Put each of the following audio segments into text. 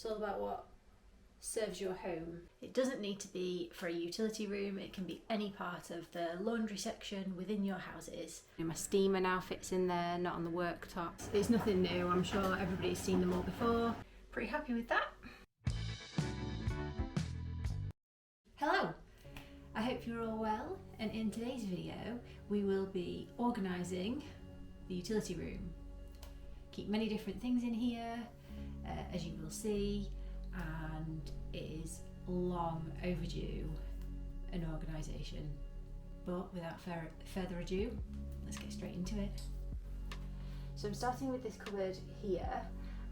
It's all about what serves your home. It doesn't need to be for a utility room, it can be any part of the laundry section within your houses. My steamer now fits in there, not on the worktop. It's nothing new, I'm sure everybody's seen them all before. Pretty happy with that. Hello, I hope you're all well, and in today's video we will be organising the utility room. Keep many different things in here, as you will see, and it is long overdue an organisation. But without further ado, let's get straight into it. So I'm starting with this cupboard here,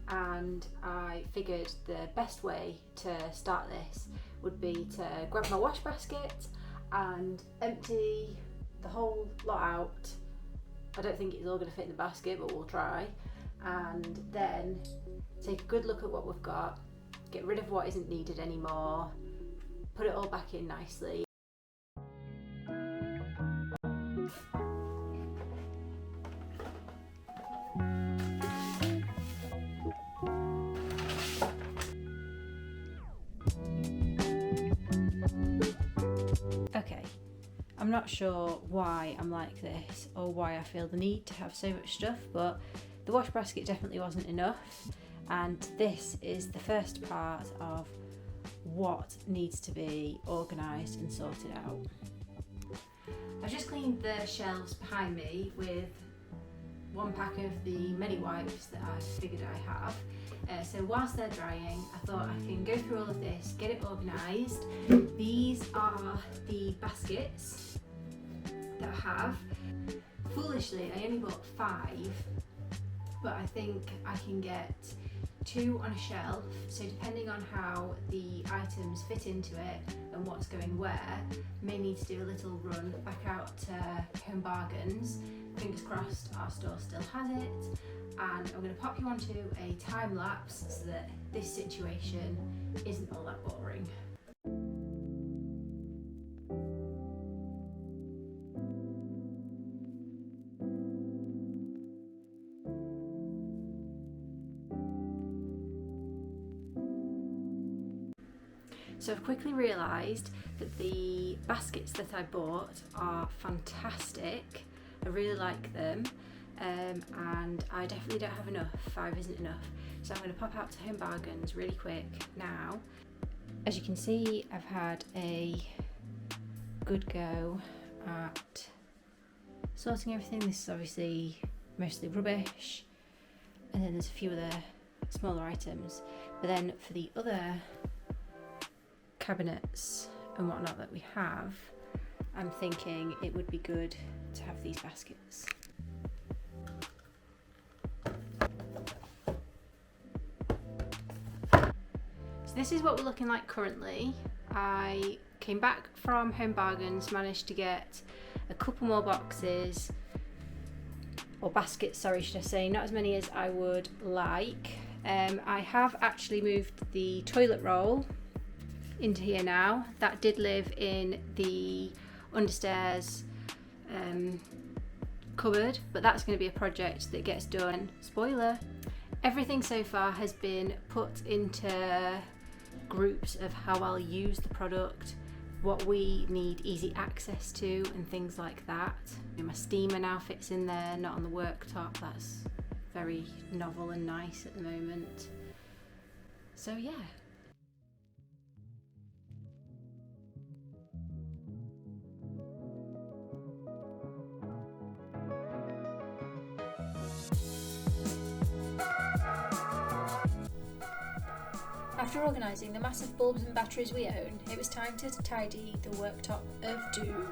and I figured the best way to start this would be to grab my wash basket and empty the whole lot out. I don't think it's all going to fit in the basket, but we'll try. And then take a good look at what we've got, get rid of what isn't needed anymore, put it all back in nicely. Okay, I'm not sure why I'm like this or why I feel the need to have so much stuff, but the wash basket definitely wasn't enough, and this is the first part of what needs to be organised and sorted out. I've just cleaned the shelves behind me with one pack of the many wipes that I figured I have. So whilst they're drying, I thought I can go through all of this, get it organised. These are the baskets that I have. Foolishly, I only bought 5, but I think I can get 2 on a shelf, so depending on how the items fit into it and what's going where, may need to do a little run back out to Home Bargains. Fingers crossed our store still has it, and I'm going to pop you onto a time lapse so that this situation isn't all that boring. So I've quickly realised that the baskets that I bought are fantastic. I really like them, and I definitely don't have enough. 5 isn't enough. So I'm going to pop out to Home Bargains really quick now. As you can see, I've had a good go at sorting everything. This is obviously mostly rubbish, and then there's a few other smaller items. But then for the other cabinets and whatnot that we have, I'm thinking it would be good to have these baskets. So this is what we're looking like currently. I came back from Home Bargains, managed to get a couple more boxes, or baskets, sorry, should I say, not as many as I would like. I have actually moved the toilet roll into here now. That did live in the understairs cupboard, but that's going to be a project that gets done. Spoiler, everything so far has been put into groups of how I'll use the product, what we need easy access to, and things like that. My steamer now fits in there, not on the worktop. That's very novel and nice at the moment. So yeah. After organising the massive bulbs and batteries we own, it was time to tidy the worktop of doom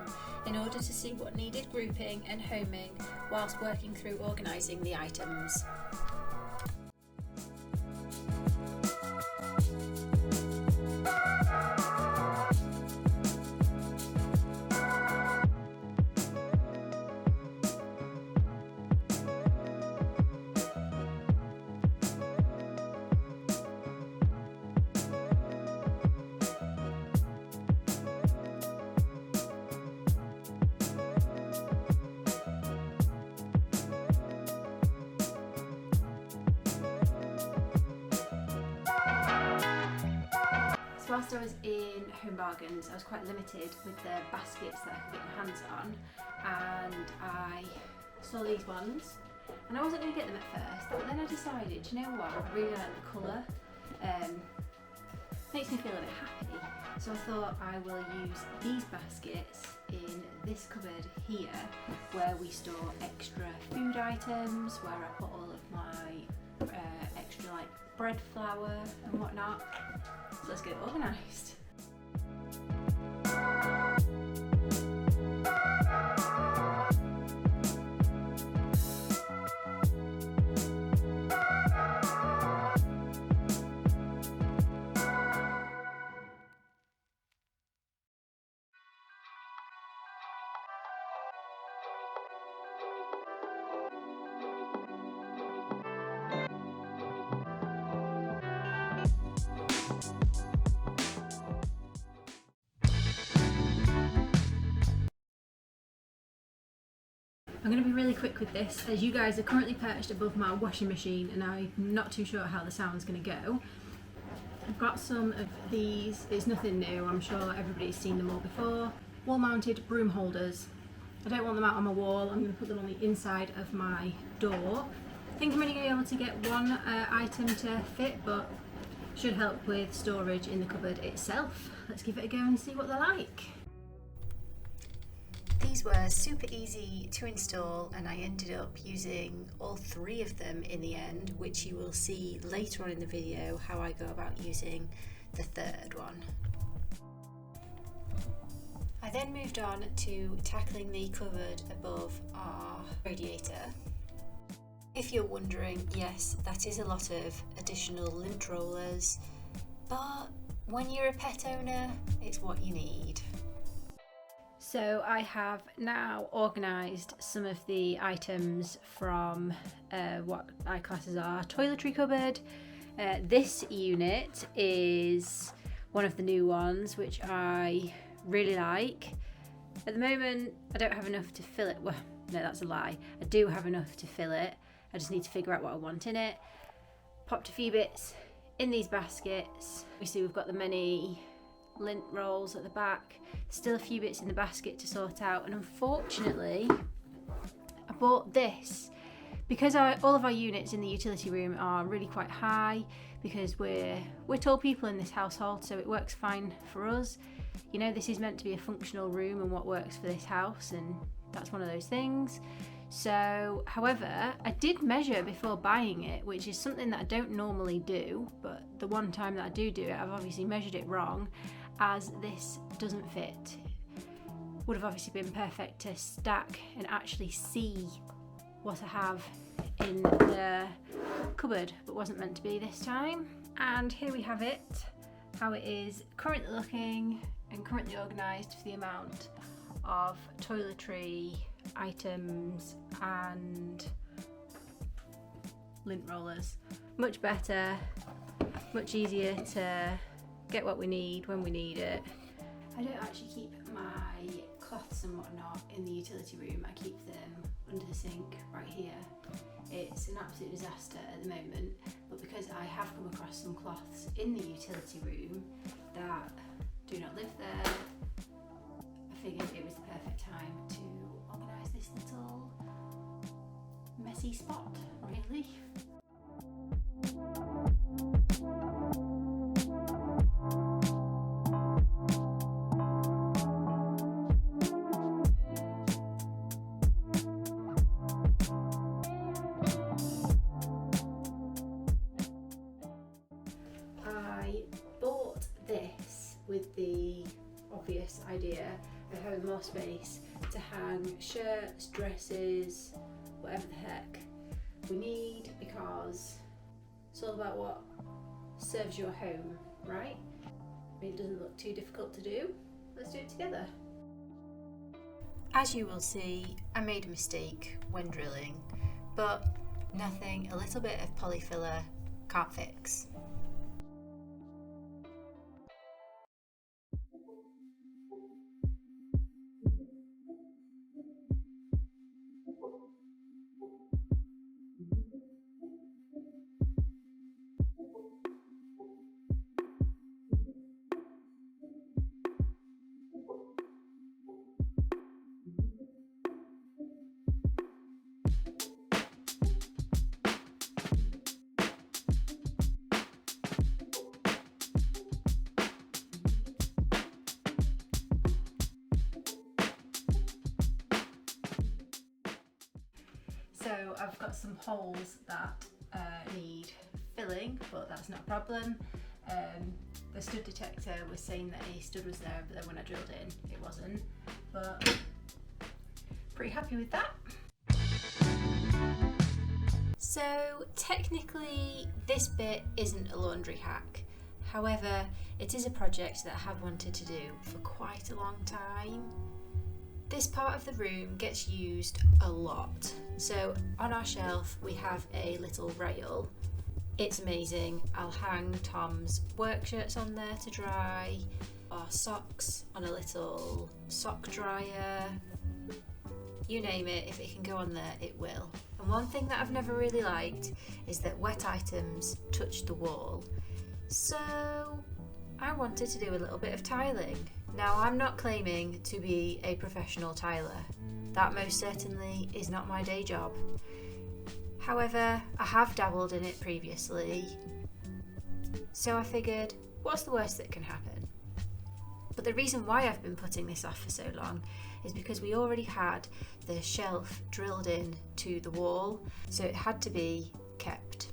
in order to see what needed grouping and homing whilst working through organising the items. whilst I was in Home Bargains, I was quite limited with the baskets that I could get my hands on, and I saw these ones, and I wasn't going to get them at first, but then I decided, you know what, I really like the colour, makes me feel a bit happy, so I thought I will use these baskets in this cupboard here, where we store extra food items, where I put all of my extra like bread flour and whatnot. So let's get organised. I'm going to be really quick with this, as you guys are currently perched above my washing machine and I'm not too sure how the sound's going to go. I've got some of these, it's nothing new, I'm sure everybody's seen them all before. Wall mounted broom holders. I don't want them out on my wall, I'm going to put them on the inside of my door. I think I'm only going to be able to get one item to fit, but should help with storage in the cupboard itself. Let's give it a go and see what they're like. These were super easy to install, and I ended up using all three of them in the end, which you will see later on in the video how I go about using the third one. I then moved on to tackling the cupboard above our radiator. If you're wondering, yes, that is a lot of additional lint rollers, but when you're a pet owner, it's what you need. So I have now organised some of the items from what I class as our toiletry cupboard. This unit is one of the new ones, which I really like. At the moment, I don't have enough to fill it. Well, no, that's a lie. I do have enough to fill it. I just need to figure out what I want in it. Popped a few bits in these baskets. You see we've got the many lint rolls at the back. Still a few bits in the basket to sort out, and unfortunately I bought this because all of our units in the utility room are really quite high, because we're tall people in this household, so it works fine for us. You know, this is meant to be a functional room and what works for this house, and that's one of those things. So, however, I did measure before buying it, which is something that I don't normally do, but the one time that I do it, I've obviously measured it wrong, as this doesn't fit. Would have obviously been perfect to stack and actually see what I have in the cupboard, but wasn't meant to be this time. And here we have it, how it is currently looking and currently organised for the amount of toiletry items and lint rollers. Much better, much easier to get what we need when we need it. I don't actually keep my cloths and whatnot in the utility room, I keep them under the sink right here. It's an absolute disaster at the moment, but because I have come across some cloths in the utility room that do not live there, I figured it was the perfect time to organise this little messy spot, really. I bought this with the obvious idea of having more space to hang shirts, dresses, whatever the heck we need, because it's all about what serves your home, right? I mean, it doesn't look too difficult to do. Let's do it together. As you will see, I made a mistake when drilling, but nothing a little bit of polyfiller can't fix. I've got some holes that need filling, but that's not a problem. The stud detector was saying that a stud was there, but then when I drilled in, it wasn't. But pretty happy with that. So technically this bit isn't a laundry hack. However, it is a project that I have wanted to do for quite a long time. This part of the room gets used a lot. So on our shelf we have a little rail. It's amazing. I'll hang Tom's work shirts on there to dry, our socks on a little sock dryer. You name it, if it can go on there, it will. And one thing that I've never really liked is that wet items touch the wall. So I wanted to do a little bit of tiling. Now, I'm not claiming to be a professional tiler. That most certainly is not my day job. However, I have dabbled in it previously. So I figured, what's the worst that can happen? But the reason why I've been putting this off for so long is because we already had the shelf drilled in to the wall, so it had to be kept.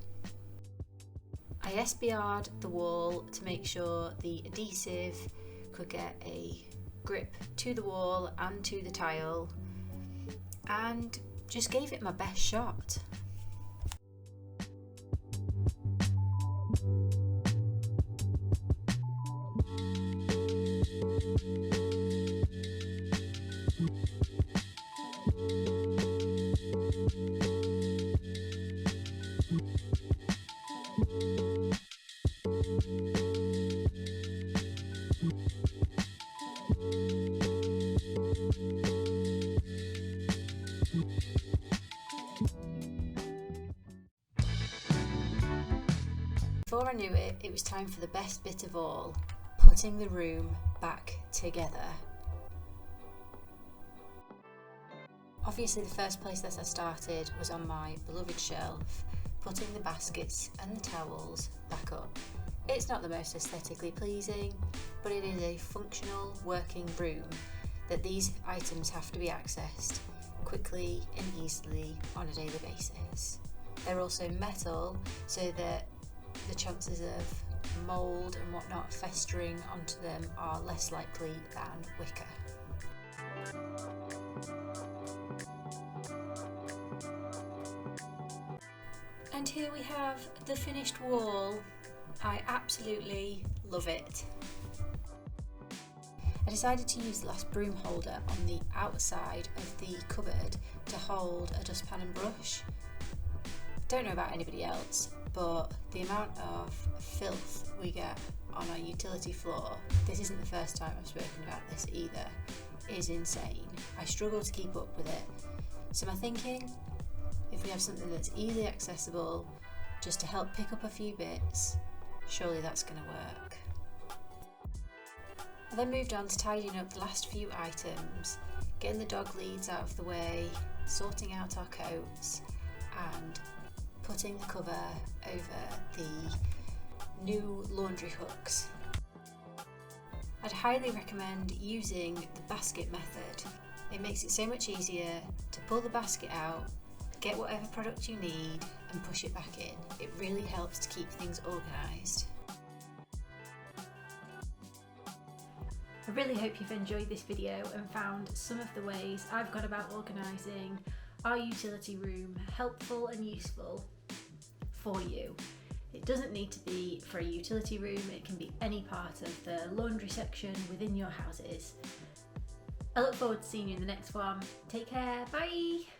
I SBR'd the wall to make sure the adhesive could get a grip to the wall and to the tile, and just gave it my best shot. Before I knew it, it was time for the best bit of all, putting the room back together. Obviously the first place that I started was on my beloved shelf, putting the baskets and the towels back up. It's not the most aesthetically pleasing, but it is a functional working room that these items have to be accessed quickly and easily on a daily basis. They're also metal, so that the chances of mould and whatnot festering onto them are less likely than wicker. And here we have the finished wall. I absolutely love it. I decided to use the last broom holder on the outside of the cupboard to hold a dustpan and brush. Don't know about anybody else, but the amount of filth we get on our utility floor, this isn't the first time I've spoken about this either, is insane. I struggle to keep up with it. So my thinking, if we have something that's easily accessible, just to help pick up a few bits, surely that's going to work. I then moved on to tidying up the last few items, getting the dog leads out of the way, sorting out our coats, and putting the cover over the new laundry hooks. I'd highly recommend using the basket method. It makes it so much easier to pull the basket out, get whatever product you need and push it back in. It really helps to keep things organised. I really hope you've enjoyed this video and found some of the ways I've gone about organising our utility room helpful and useful for you. It doesn't need to be for a utility room, it can be any part of the laundry section within your houses. I look forward to seeing you in the next one. Take care, bye!